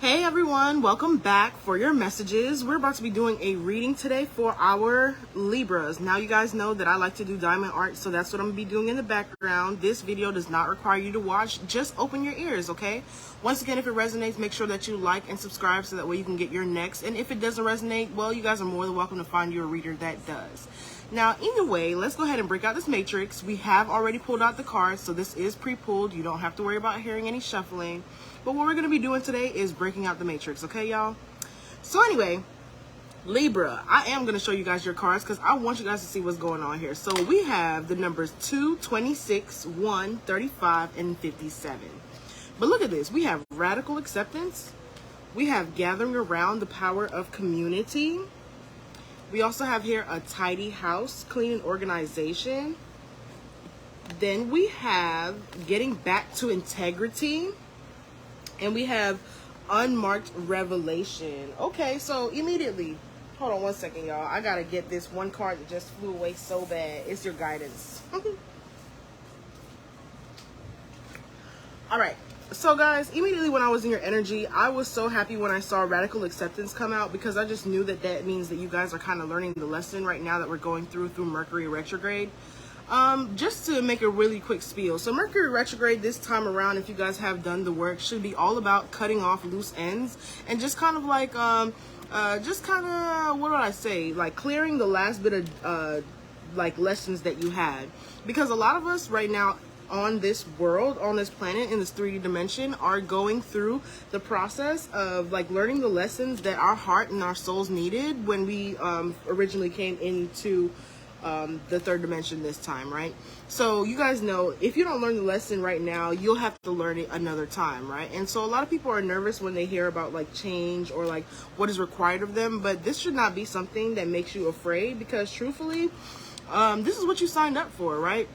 Hey everyone, welcome back for your messages. We're about to be doing a reading today for our Libras. Now you guys know that I like to do diamond art, so that's what I'm gonna be doing in the background. This video does not require you to watch, just open your ears, okay? Once again, if it resonates, make sure that you like and subscribe so that way you can get your next. And if it doesn't resonate, well, you guys are more than welcome to find you a reader that does. Now, either way, let's go ahead and break out this matrix. We have already pulled out the cards, so this is pre-pulled. You don't have to worry about hearing any shuffling. But what we're going to be doing today is breaking out the matrix, okay, y'all? So anyway, Libra, I am going to show you guys your cards because I want you guys to see what's going on here. So we have the numbers 2, 26, 1, 35, and 57. But look at this. We have radical acceptance. We have gathering around the power of community. We also have here a tidy house, clean and organization. Then we have getting back to integrity. And we have unmarked revelation. Okay, so immediately, hold on one second, y'all. I gotta get this one card that just flew away so bad. It's your guidance. All right. So guys, immediately when I was in your energy, I was so happy when I saw radical acceptance come out because I just knew that that means that you guys are kind of learning the lesson right now that we're going through Mercury Retrograde. Just to make a really quick spiel. So Mercury Retrograde this time around, if you guys have done the work, should be all about cutting off loose ends and just kind of like, what do I say? Like clearing the last bit of, like lessons that you had. Because a lot of us right now on this world, on this planet, in this 3D dimension, are going through the process of like learning the lessons that our heart and our souls needed when we originally came into the third dimension this time, right? So you guys know if you don't learn the lesson right now, you'll have to learn it another time, right? And so a lot of people are nervous when they hear about like change or like what is required of them, but this should not be something that makes you afraid because truthfully, this is what you signed up for, right?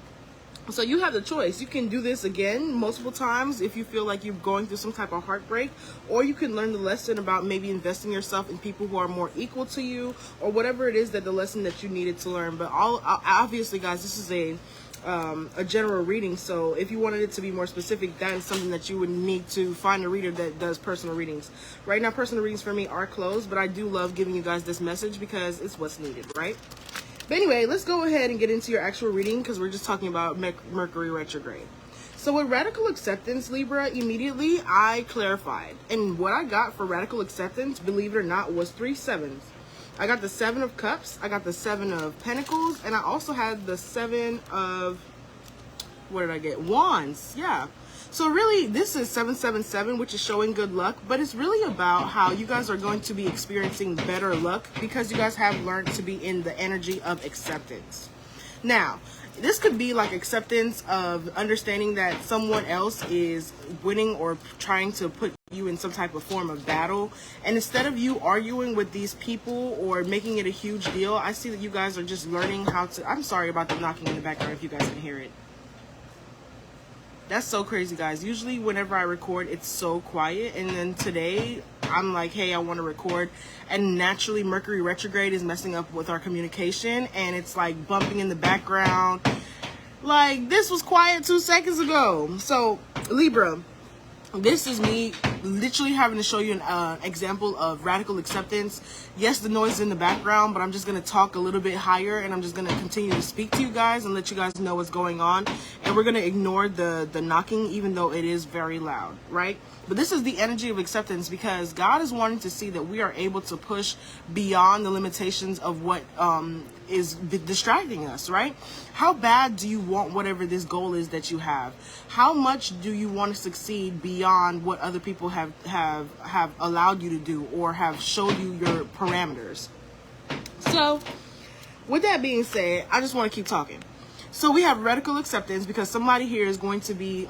So you have the choice. You can do this again multiple times if you feel like you're going through some type of heartbreak, or you can learn the lesson about maybe investing yourself in people who are more equal to you, or whatever it is that the lesson that you needed to learn. But obviously, guys, this is a general reading. So if you wanted it to be more specific, that is something that you would need to find a reader that does personal readings. Right now, personal readings for me are closed, but I do love giving you guys this message because it's what's needed, right? But anyway, let's go ahead and get into your actual reading because we're just talking about Mercury Retrograde. So with radical acceptance, Libra, immediately I clarified. And what I got for radical acceptance, believe it or not, was 3 sevens. I got the 7 of Cups, I got the 7 of Pentacles, and I also had the 7 of, what did I get? Wands, yeah. So really, this is 777, which is showing good luck, but it's really about how you guys are going to be experiencing better luck because you guys have learned to be in the energy of acceptance. Now, this could be like acceptance of understanding that someone else is winning or trying to put you in some type of form of battle. And instead of you arguing with these people or making it a huge deal, I see that you guys are just learning how to... I'm sorry about the knocking in the background if you guys can hear it. That's so crazy, guys. Usually whenever I record, it's so quiet. And then today, I'm like, hey, I want to record. And naturally, Mercury Retrograde is messing up with our communication. And it's like bumping in the background. Like, this was quiet 2 seconds ago. So, Libra, this is me literally having to show you an example of radical acceptance. Yes, the noise is in the background, but I'm just going to talk a little bit higher and I'm just going to continue to speak to you guys and let you guys know what's going on. And we're going to ignore the knocking, even though it is very loud, right? But this is the energy of acceptance because God is wanting to see that we are able to push beyond the limitations of what is distracting us, right? How bad do you want whatever this goal is that you have? How much do you want to succeed beyond what other people have allowed you to do or have showed you your parameters? So with that being said, I just want to keep talking. So we have radical acceptance because somebody here is going to be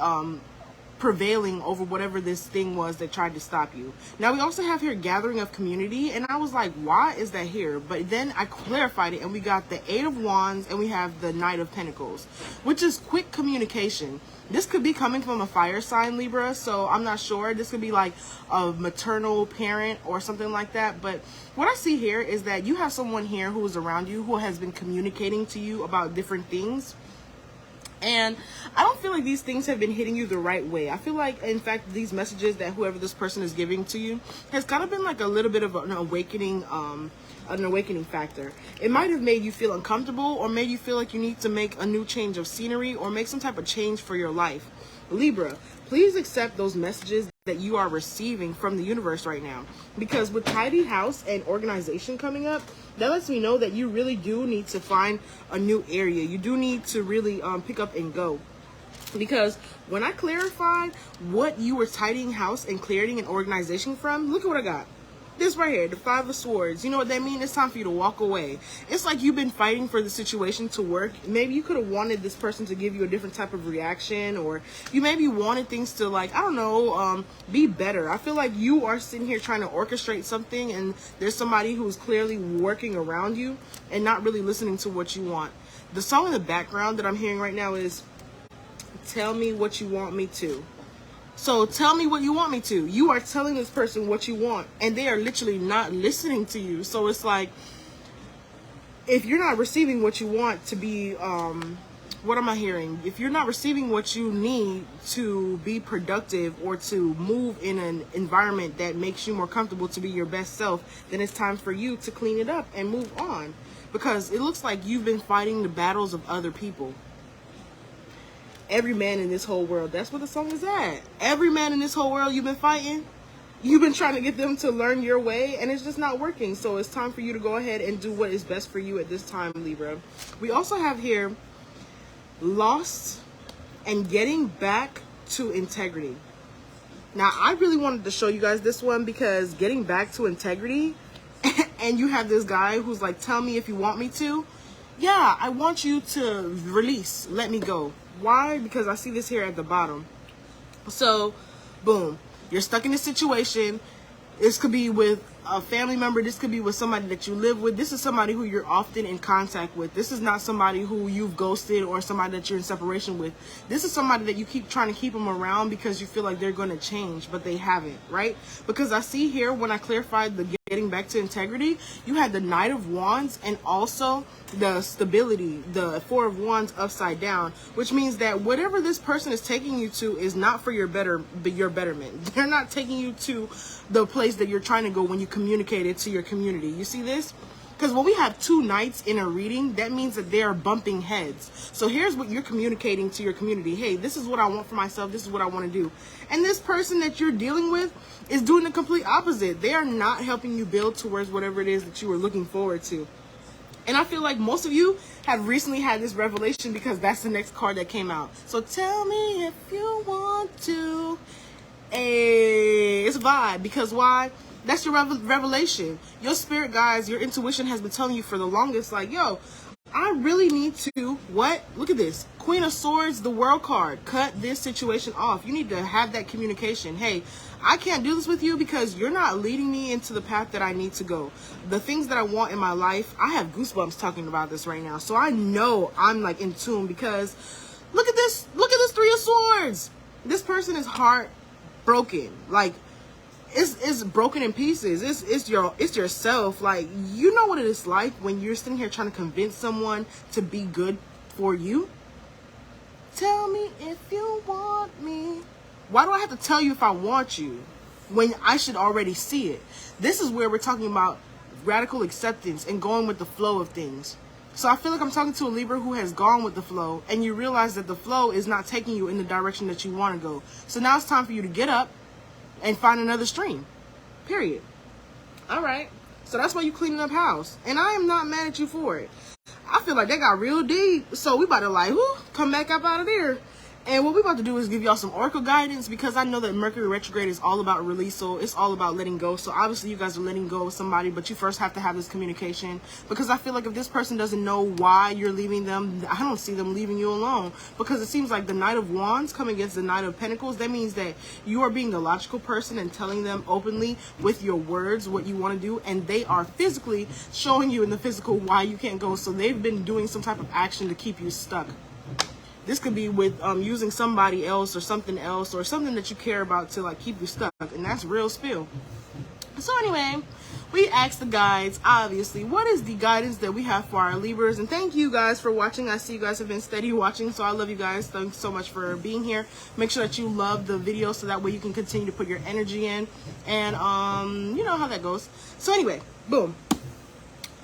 prevailing over whatever this thing was that tried to stop you. Now we also have here gathering of community, and I was like, why is that here? But then I clarified it and we got the 8 of Wands and we have the Knight of Pentacles, which is quick communication. This could be coming from a fire sign, Libra, so I'm not sure. This could be like a maternal parent or something like that. But what I see here is that you have someone here who is around you who has been communicating to you about different things. And I don't feel like these things have been hitting you the right way. I feel like, in fact, these messages that whoever this person is giving to you has kind of been like a little bit of an awakening factor. It might have made you feel uncomfortable, or made you feel like you need to make a new change of scenery or make some type of change for your life. Libra, please accept those messages that you are receiving from the universe right now, because with tidy house and organization coming up, that lets me know that you really do need to find a new area. You do need to really pick up and go. Because when I clarified what you were tidying house and clearing and organization from, look at what I got. This right here, the Five of Swords. You know what that means? It's time for you to walk away. It's like you've been fighting for the situation to work. Maybe you could have wanted this person to give you a different type of reaction, or you maybe wanted things to, like, I don't know, be better. I feel like you are sitting here trying to orchestrate something, and there's somebody who's clearly working around you and not really listening to what you want. The song in the background that I'm hearing right now is Tell Me What You Want Me To. So tell me what you want me to. You are telling this person what you want, and they are literally not listening to you. So it's like, if you're not receiving what you want to be, what am I hearing? If you're not receiving what you need to be productive or to move in an environment that makes you more comfortable to be your best self, then it's time for you to clean it up and move on. Because it looks like you've been fighting the battles of other people. Every man in this whole world, that's what the song is at. Every man in this whole world you've been fighting, you've been trying to get them to learn your way, and it's just not working. So it's time for you to go ahead and do what is best for you at this time, Libra. We also have here lost and getting back to integrity. Now, I really wanted to show you guys this one, because getting back to integrity, and you have this guy who's like, tell me if you want me to. Yeah, I want you to release, let me go. Why? Because I see this here at the bottom. So, boom, you're stuck in a situation. This could be with a family member. This could be with somebody that you live with. This is somebody who you're often in contact with. This is not somebody who you've ghosted or somebody that you're in separation with. This is somebody that you keep trying to keep them around because you feel like they're going to change, but they haven't, right? Because I see here, when I clarified the getting back to integrity, you had the Knight of Wands and also the stability, the Four of Wands upside down, which means that whatever this person is taking you to is not for your betterment. They're not taking you to the place that you're trying to go when you communicate it to your community. You see this? Because when we have two knights in a reading, that means that they are bumping heads. So here's what you're communicating to your community. Hey, this is what I want for myself. This is what I want to do. And this person that you're dealing with is doing the complete opposite. They are not helping you build towards whatever it is that you were looking forward to. And I feel like most of you have recently had this revelation, because that's the next card that came out. So tell me if you want to. Hey, it's a vibe. Because why? That's your revelation. Your spirit guides, your intuition has been telling you for the longest, like, yo, I really need to, what? Look at this. Queen of Swords, the World card. Cut this situation off. You need to have that communication. Hey, I can't do this with you because you're not leading me into the path that I need to go. The things that I want in my life, I have goosebumps talking about this right now. So I know I'm like in tune, because look at this. Look at this Three of Swords. This person is heartbroken. Like, it's broken in pieces. It's yourself. Like, you know what it is like when you're sitting here trying to convince someone to be good for you. Tell me if you want me. Why do I have to tell you if I want you when I should already see it? This is where we're talking about radical acceptance and going with the flow of things. So I feel like I'm talking to a Libra who has gone with the flow, and you realize that the flow is not taking you in the direction that you want to go. So now it's time for you to get up and find another stream, period. All right, so that's why you cleaning up house, and I am not mad at you for it. I feel like they got real deep, so we about to like, come back up out of there. And what we about to do is give y'all some oracle guidance, because I know that Mercury retrograde is all about release, so it's all about letting go. So obviously you guys are letting go of somebody, but you first have to have this communication, because I feel like if this person doesn't know why you're leaving them, I don't see them leaving you alone, because it seems like the Knight of Wands coming against the Knight of Pentacles. That means that you are being the logical person and telling them openly with your words what you want to do, and they are physically showing you in the physical why you can't go. So they've been doing some type of action to keep you stuck. This could be with using somebody else or something that you care about to like keep you stuck, and that's real spill. So anyway, we asked the guides, obviously, what is the guidance that we have for our Libras? And thank you guys for watching. I see you guys have been steady watching, so I love you guys. Thanks so much for being here. Make sure that you love the video so that way you can continue to put your energy in. And you know how that goes. So anyway, boom.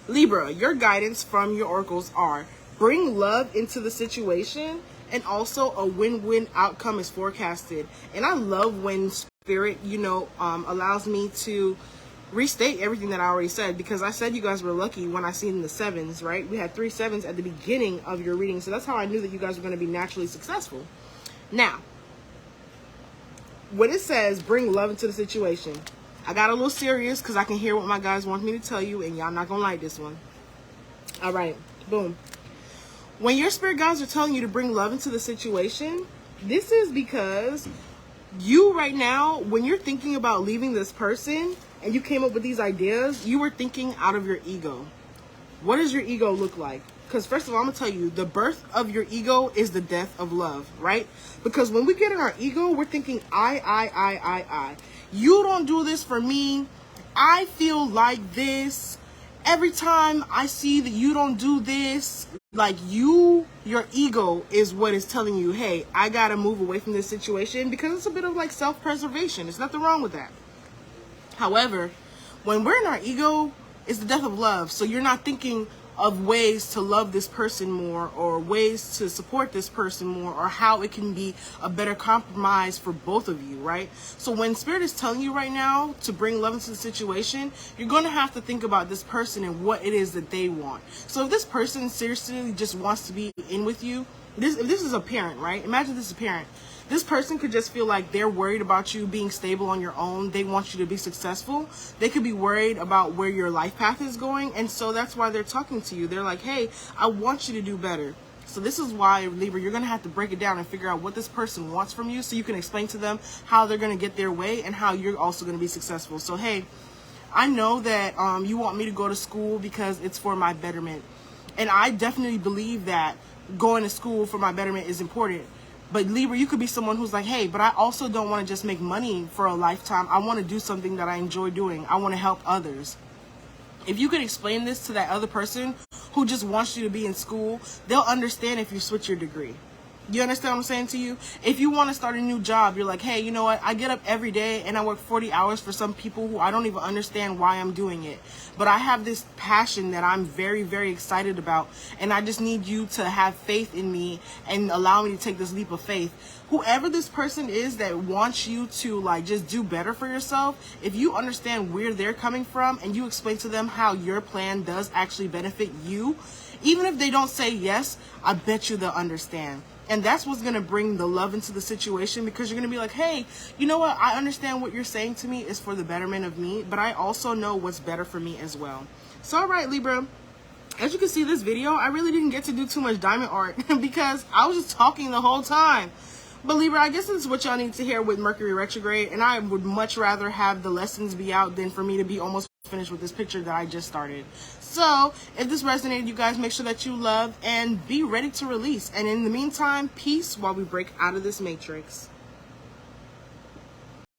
Libra, your guidance from your oracles are: bring love into the situation, and also a win-win outcome is forecasted. And I love when Spirit, you know, allows me to restate everything that I already said, because I said you guys were lucky when I seen the 7s, right? We had 3 7s at the beginning of your reading, so that's how I knew that you guys were going to be naturally successful. Now, when it says bring love into the situation, I got a little serious because I can hear what my guys want me to tell you, and y'all not gonna like this one. All right, boom. When your spirit guides are telling you to bring love into the situation, this is because you right now, when you're thinking about leaving this person and you came up with these ideas, you were thinking out of your ego. What does your ego look like? Because first of all, I'm gonna tell you, the birth of your ego is the death of love, right? Because when we get in our ego, we're thinking I. You don't do this for me. I feel like this. Every time I see that you don't do this, like your ego is what is telling you, hey, I gotta move away from this situation, because it's a bit of like self-preservation. There's nothing wrong with that. However, when we're in our ego, it's the death of love. So you're not thinking of ways to love this person more, or ways to support this person more, or how it can be a better compromise for both of you, right? So when Spirit is telling you right now to bring love into the situation, you're going to have to think about this person and what it is that they want. So if this person seriously just wants to be in with you, if this is a parent, right? Imagine this is a parent. This person could just feel like they're worried about you being stable on your own. They want you to be successful. They could be worried about where your life path is going. And so that's why they're talking to you. They're like, hey, I want you to do better. So this is why, Libra, you're going to have to break it down and figure out what this person wants from you, so you can explain to them how they're going to get their way and how you're also going to be successful. So, hey, I know that you want me to go to school because it's for my betterment. And I definitely believe that going to school for my betterment is important. But Libra, you could be someone who's like, hey, but I also don't want to just make money for a lifetime. I want to do something that I enjoy doing. I want to help others. If you could explain this to that other person who just wants you to be in school, they'll understand if you switch your degree. You understand what I'm saying to you? If you want to start a new job, you're like, hey, you know what? I get up every day and I work 40 hours for some people who I don't even understand why I'm doing it. But I have this passion that I'm very, very excited about. And I just need you to have faith in me and allow me to take this leap of faith. Whoever this person is that wants you to like just do better for yourself, if you understand where they're coming from and you explain to them how your plan does actually benefit you, even if they don't say yes, I bet you they'll understand. And that's what's going to bring the love into the situation, because you're going to be like, hey, you know what? I understand what you're saying to me is for the betterment of me, but I also know what's better for me as well. So, all right, Libra, as you can see this video, I really didn't get to do too much diamond art because I was just talking the whole time. But Libra, I guess this is what y'all need to hear with Mercury Retrograde, and I would much rather have the lessons be out than for me to be almost finished with this picture that I just started. So if this resonated, you guys make sure that you love and be ready to release. And in the meantime, peace while we break out of this matrix.